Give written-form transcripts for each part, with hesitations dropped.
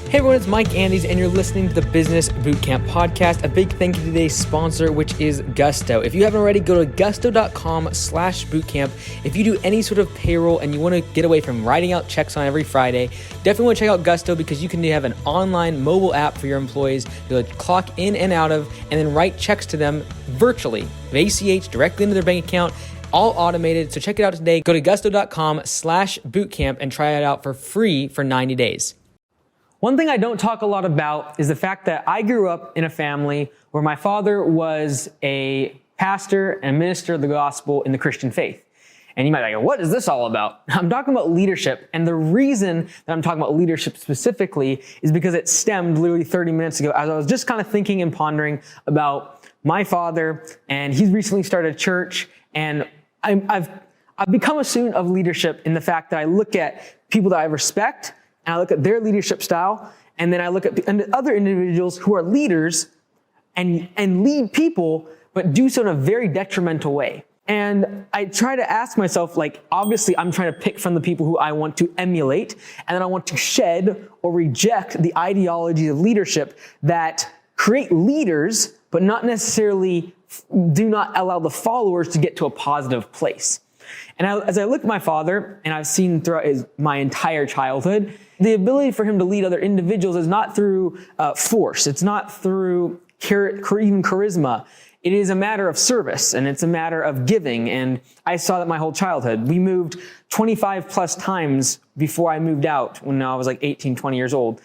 Hey everyone, it's Mike Andes, and you're listening to the Business Bootcamp Podcast. A big thank you to today's sponsor, which is Gusto. If you haven't already, go to gusto.com/bootcamp. If you do any sort of payroll and you want to get away from writing out checks on every Friday, definitely want to check out Gusto because you can have an online mobile app for your employees to clock in and out of and then write checks to them virtually, ACH, directly into their bank account, all automated. So check it out today. Go to gusto.com/bootcamp and try it out for free for 90 days. One thing I don't talk a lot about is the fact that I grew up in a family where my father was a pastor and minister of the gospel in the Christian faith. And you might be like, what is this all about? I'm talking about leadership. And the reason that I'm talking about leadership specifically is because it stemmed literally 30 minutes ago as I was just kind of thinking and pondering about my father. And he's recently started a church. And I've become a student of leadership in the fact that I look at people that I respect, and I look at their leadership style, and then I look at other individuals who are leaders and lead people, but do so in a very detrimental way. And I try to ask myself, obviously I'm trying to pick from the people who I want to emulate, and then I want to shed or reject the ideology of leadership that create leaders, but not necessarily do not allow the followers to get to a positive place. And as I look at my father, and I've seen throughout my entire childhood, the ability for him to lead other individuals is not through force. It's not through even charisma. It is a matter of service, and it's a matter of giving. And I saw that my whole childhood. We moved 25 plus times before I moved out when I was 18, 20 years old.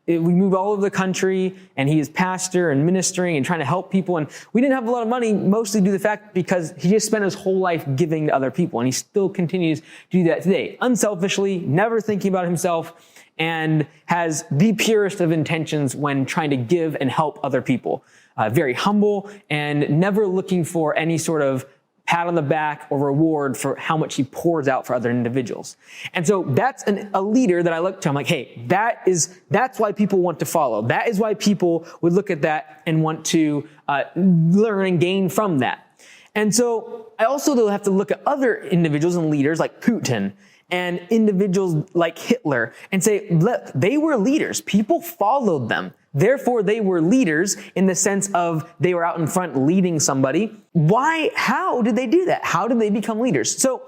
We moved all over the country, and he is pastor and ministering and trying to help people. And we didn't have a lot of money, mostly due to the fact because he just spent his whole life giving to other people. And he still continues to do that today, unselfishly, never thinking about himself, and has the purest of intentions when trying to give and help other people. Very humble and never looking for any sort of pat on the back or reward for how much he pours out for other individuals. And so that's a leader that I look to. I'm like, hey, that's why people want to follow. That is why people would look at that and want to learn and gain from that. And so I also though have to look at other individuals and leaders like Putin and individuals like Hitler and say, look, they were leaders. People followed them. Therefore, they were leaders in the sense of they were out in front leading somebody. Why? How did they do that? How did they become leaders? So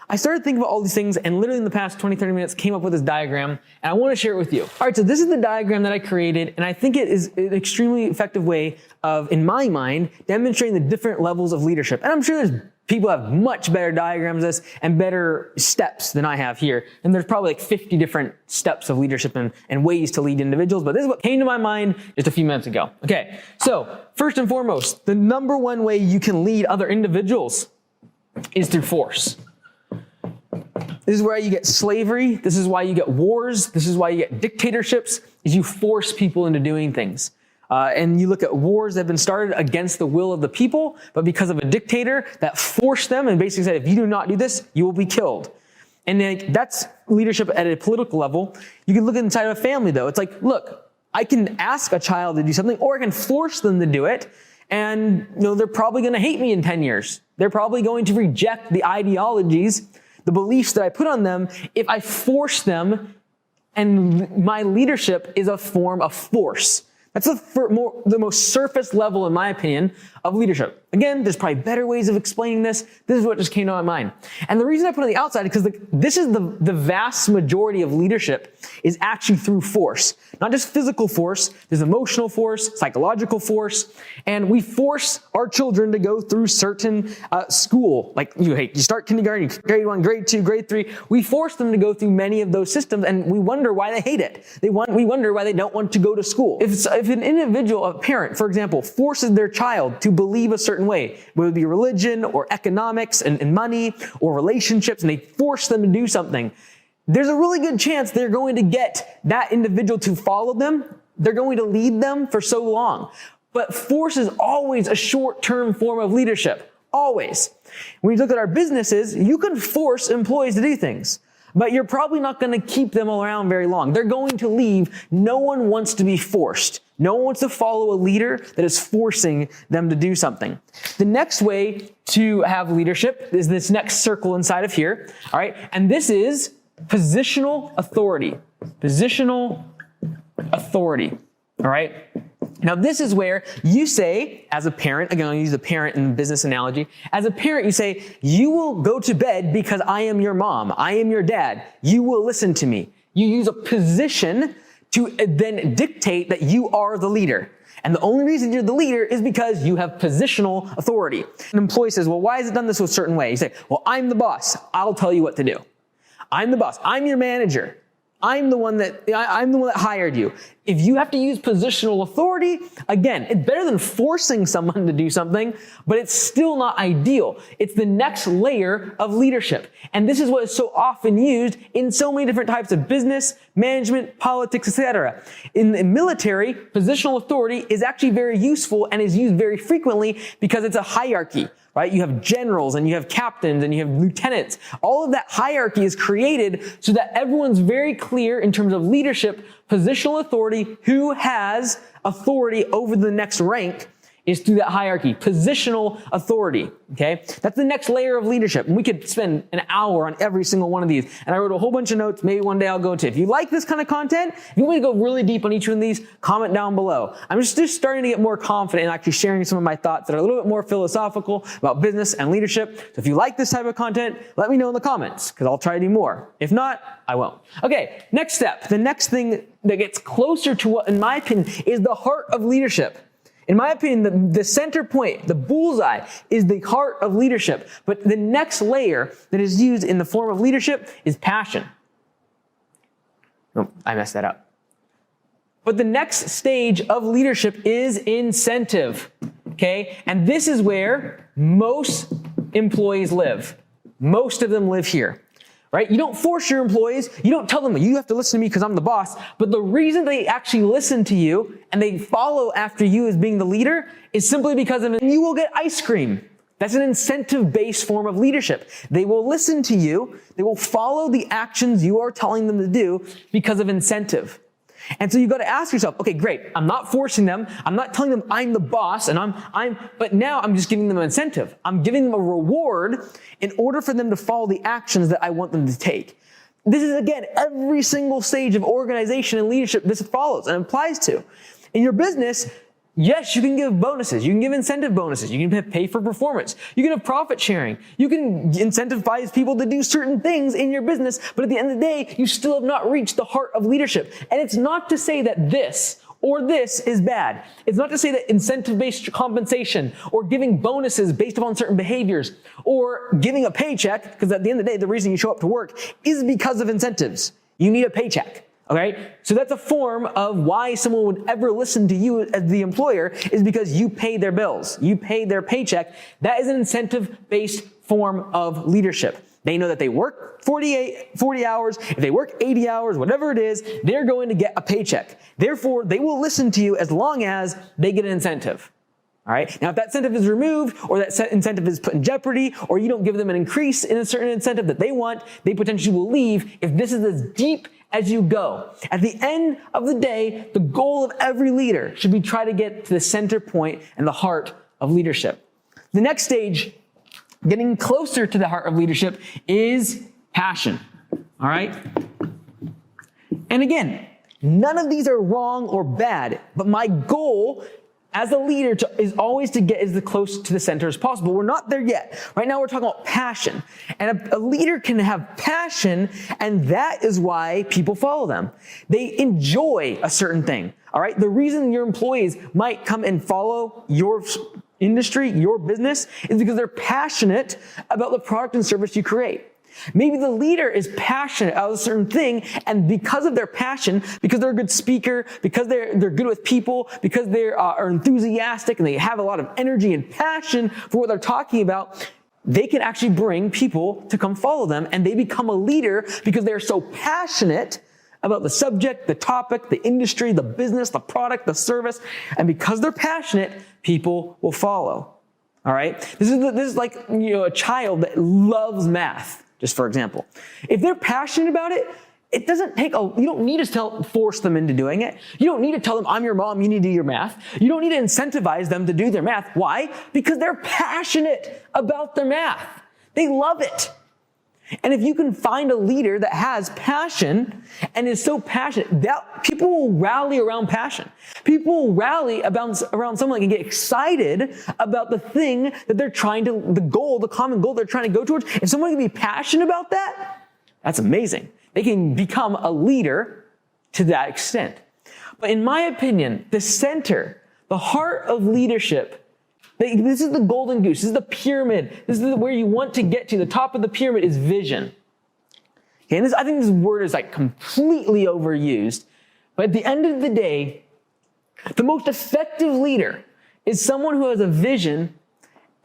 I started thinking about all these things, and literally in the past 20, 30 minutes came up with this diagram, and I want to share it with you. All right, so this is the diagram that I created, and I think it is an extremely effective way of, in my mind, demonstrating the different levels of leadership. And I'm sure there's people have much better diagrams of this and better steps than I have here. And there's probably 50 different steps of leadership and ways to lead individuals. But this is what came to my mind just a few minutes ago. Okay, so first and foremost, the number one way you can lead other individuals is through force. This is where you get slavery. This is why you get wars. This is why you get dictatorships, is you force people into doing things. And you look at wars that have been started against the will of the people, but because of a dictator that forced them and basically said, if you do not do this, you will be killed. And that's leadership at a political level. You can look inside of a family, though. It's like, look, I can ask a child to do something, or I can force them to do it. And they're probably going to hate me in 10 years. They're probably going to reject the ideologies, the beliefs that I put on them if I force them. And my leadership is a form of force. That's the most surface level, in my opinion, of leadership. Again, there's probably better ways of explaining this. This is what just came to my mind. And the reason I put it on the outside is because this is the vast majority of leadership is actually through force. Not just physical force, there's emotional force, psychological force, and we force our children to go through certain school. You start kindergarten, grade 1, grade 2, grade 3. We force them to go through many of those systems, and we wonder why they hate it. We wonder why they don't want to go to school. If an individual, a parent, for example, forces their child to believe a certain way, whether it be religion or economics and money or relationships, and they force them to do something, there's a really good chance they're going to get that individual to follow them. They're going to lead them for so long. But force is always a short-term form of leadership. Always. When you look at our businesses, you can force employees to do things, but you're probably not going to keep them around very long. They're going to leave. No one wants to be forced. No one wants to follow a leader that is forcing them to do something. The next way to have leadership is this next circle inside of here. All right. And this is positional authority. Positional authority. All right? Now, this is where you say, as a parent, again, I'll use the parent in the business analogy. As a parent, you say, you will go to bed because I am your mom. I am your dad. You will listen to me. You use a position to then dictate that you are the leader. And the only reason you're the leader is because you have positional authority. An employee says, well, why is it done this a certain way? You say, well, I'm the boss. I'll tell you what to do. I'm the boss. I'm your manager. I'm the one that hired you. If you have to use positional authority, again, it's better than forcing someone to do something, but it's still not ideal. It's the next layer of leadership. And this is what is so often used in so many different types of business, management, politics, etc. In the military, positional authority is actually very useful and is used very frequently because it's a hierarchy. Right? You have generals and you have captains and you have lieutenants. All of that hierarchy is created so that everyone's very clear in terms of leadership, positional authority, who has authority over the next rank is through that hierarchy. Positional authority. Okay? That's the next layer of leadership. And we could spend an hour on every single one of these. And I wrote a whole bunch of notes. Maybe one day I'll go into. If you like this kind of content, if you want to go really deep on each one of these, comment down below. I'm just starting to get more confident in actually sharing some of my thoughts that are a little bit more philosophical about business and leadership. So if you like this type of content, let me know in the comments, because I'll try to do more. If not, I won't. Okay, next step. The next thing that gets closer to what, in my opinion, is the heart of leadership. In my opinion, the center point, the bullseye, is the heart of leadership. But the next layer that is used in the form of leadership is passion. Oh, I messed that up. But the next stage of leadership is incentive. Okay? And this is where most employees live. Most of them live here. Right? You don't force your employees. You don't tell them, you have to listen to me because I'm the boss. But the reason they actually listen to you and they follow after you as being the leader is simply because you will get ice cream. That's an incentive-based form of leadership. They will listen to you. They will follow the actions you are telling them to do because of incentive. And so you've got to ask yourself, okay, great. I'm not forcing them. I'm not telling them I'm the boss but now I'm just giving them an incentive. I'm giving them a reward in order for them to follow the actions that I want them to take. This is, again, every single stage of organization and leadership this follows and applies to. In your business, yes, you can give bonuses. You can give incentive bonuses. You can pay for performance. You can have profit sharing. You can incentivize people to do certain things in your business. But at the end of the day, you still have not reached the heart of leadership. And it's not to say that this or this is bad. It's not to say that incentive-based compensation or giving bonuses based upon certain behaviors or giving a paycheck, because at the end of the day, the reason you show up to work is because of incentives. You need a paycheck. Okay? So that's a form of why someone would ever listen to you as the employer is because you pay their bills. You pay their paycheck. That is an incentive-based form of leadership. They know that they work 40 hours. If they work 80 hours, whatever it is, they're going to get a paycheck. Therefore, they will listen to you as long as they get an incentive. All right. Now, if that incentive is removed or that incentive is put in jeopardy or you don't give them an increase in a certain incentive that they want, they potentially will leave if this is as deep as you go. At the end of the day, the goal of every leader should be try to get to the center point and the heart of leadership. The next stage, getting closer to the heart of leadership, is passion. All right? And again, none of these are wrong or bad, but my goal as a leader is always to get as close to the center as possible. We're not there yet. Right now we're talking about passion. And a leader can have passion, and that is why people follow them. They enjoy a certain thing. All right? The reason your employees might come and follow your industry, your business, is because they're passionate about the product and service you create. Maybe the leader is passionate about a certain thing, and because of their passion, because they're a good speaker, because they're good with people, because they are enthusiastic and they have a lot of energy and passion for what they're talking about, they can actually bring people to come follow them, and they become a leader because they're so passionate about the subject, the topic, the industry, the business, the product, the service, and because they're passionate, people will follow. All right? This is like, a child that loves math. Just for example, if they're passionate about it, it doesn't take you don't need to force them into doing it. You don't need to tell them, I'm your mom, you need to do your math. You don't need to incentivize them to do their math. Why? Because they're passionate about their math. They love it. And if you can find a leader that has passion and is so passionate, that people will rally around passion. People will rally around someone that can get excited about the thing that they're trying to, the common goal they're trying to go towards. If someone can be passionate about that, that's amazing. They can become a leader to that extent. But in my opinion, the center, the heart of leadership, this is the golden goose. This is the pyramid. This is where you want to get to. The top of the pyramid is vision. Okay, and I think this word is like completely overused. But at the end of the day, the most effective leader is someone who has a vision,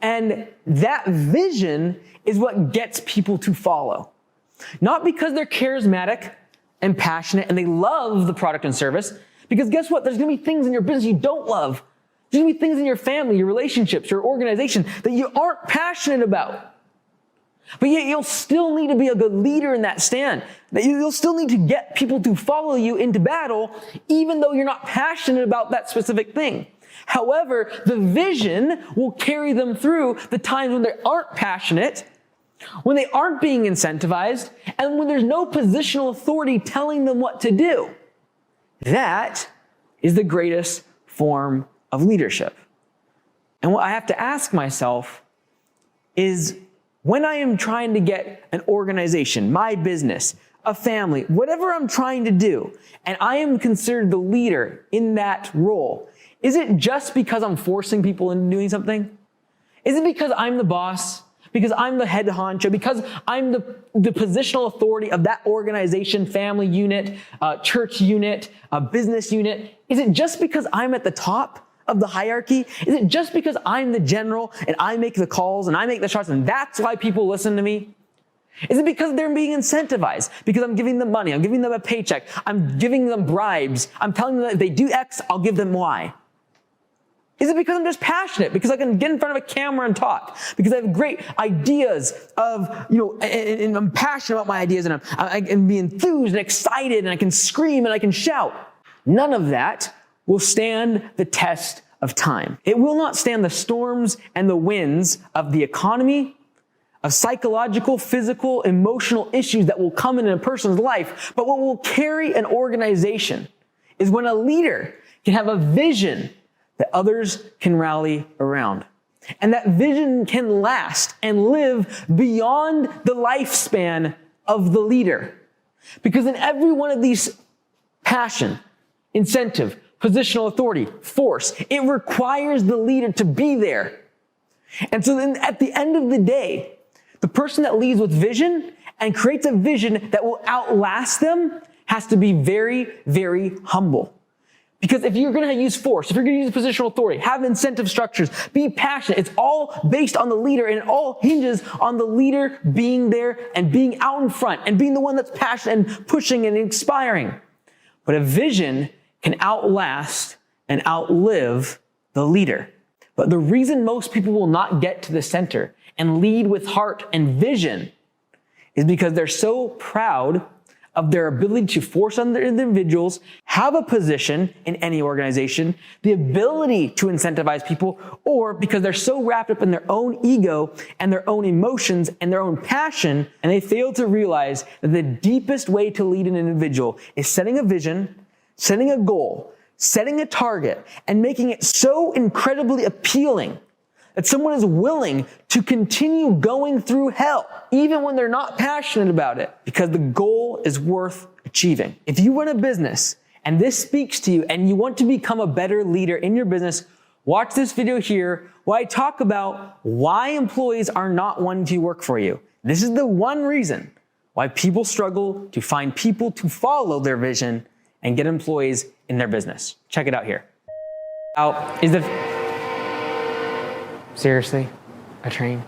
and that vision is what gets people to follow. Not because they're charismatic and passionate and they love the product and service, because guess what? There's going to be things in your business you don't love. There's going to be things in your family, your relationships, your organization that you aren't passionate about. But yet you'll still need to be a good leader in that stand. That you'll still need to get people to follow you into battle, even though you're not passionate about that specific thing. However, the vision will carry them through the times when they aren't passionate, when they aren't being incentivized, and when there's no positional authority telling them what to do. That is the greatest form of leadership. And what I have to ask myself is, when I am trying to get an organization, my business, a family, whatever I'm trying to do, and I am considered the leader in that role, is it just because I'm forcing people into doing something? Is it because I'm the boss? Because I'm the head honcho? Because I'm the positional authority of that organization, family unit, church unit, business unit? Is it just because I'm at the top of the hierarchy? Is it just because I'm the general and I make the calls and I make the shots and that's why people listen to me? Is it because they're being incentivized? Because I'm giving them money, I'm giving them a paycheck, I'm giving them bribes, I'm telling them that if they do X, I'll give them Y? Is it because I'm just passionate? Because I can get in front of a camera and talk? Because I have great ideas and I'm passionate about my ideas and I can be enthused and excited and I can scream and I can shout? None of that will stand the test of time. It will not stand the storms and the winds of the economy, of psychological, physical, emotional issues that will come in a person's life. But what will carry an organization is when a leader can have a vision that others can rally around. And that vision can last and live beyond the lifespan of the leader. Because in every one of these passion, incentive, positional authority, force, it requires the leader to be there. And so then at the end of the day, the person that leads with vision and creates a vision that will outlast them has to be very, very humble. Because if you're going to use force, if you're going to use positional authority, have incentive structures, be passionate, it's all based on the leader and it all hinges on the leader being there and being out in front and being the one that's passionate and pushing and inspiring. But a vision can outlast and outlive the leader. But the reason most people will not get to the center and lead with heart and vision is because they're so proud of their ability to force other individuals, have a position in any organization, the ability to incentivize people, or because they're so wrapped up in their own ego and their own emotions and their own passion, and they fail to realize that the deepest way to lead an individual is setting a vision, setting a goal, setting a target, and making it so incredibly appealing that someone is willing to continue going through hell, even when they're not passionate about it, because the goal is worth achieving. If you run a business and this speaks to you and you want to become a better leader in your business, watch this video here where I talk about why employees are not wanting to work for you. This is the one reason why people struggle to find people to follow their vision and get employees in their business. Check it out here. Seriously? A train?